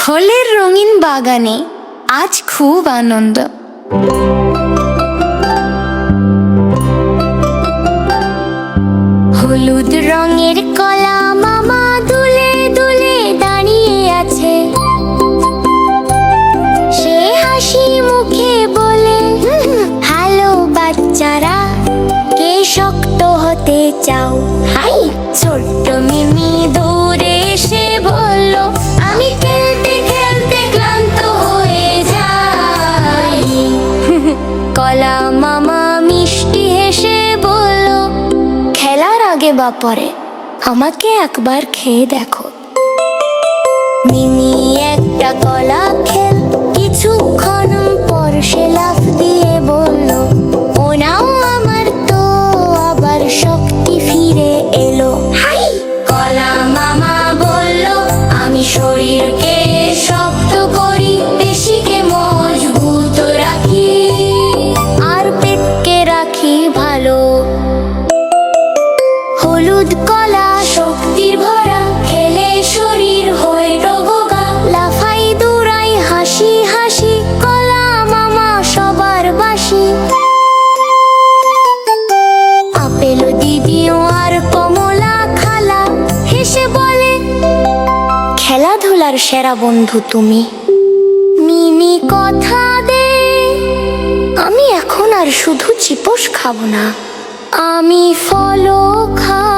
ফলের রঙিন বাগানে আজ খুব আনন্দ। হলুদ রঙের কলা মামা দুলে দুলে দাঁড়িয়ে আছে। সে হাসি মুখে বলে, হ্যালো বাচ্চারা, কে শক্ত হতে চাও? হাই, ছোট্ট মিমি দৌড়ে এসে বলল, আমি খেলতে খেলতে ক্লান্ত হয়ে যাই। কলা মামা মিষ্টি হেসে বলল, খেলার আগে বা পরে আমাকে একবার খেয়ে দেখো। মিমি একটা কলা খেল, কিছুক্ষণ পর সে লাফ দিয়ে বলল, ও নাও, আমার তো আবার শক্তি ফিরে এলো। হাই, কলা মামা বলল, আমি শরীরকে শক্ত করি, পেশিকে মজবুত রাখি, আর পেটকে রাখি ভালো। হলুদ কলা শক্তির ভরা, খেলে শরীর হয়ে রোগা। লাফাই দৌড়াই হাসি হাসি, কলা মামা সবার বাসি। আপেল দিদিও আর কমলা খালা হেসে বলে, খেলাধুলার সেরা বন্ধু তুমি। মিমি কথা দে, আমি এখন আর শুধু চিপস খাবো না, আমি ফলও খাবো।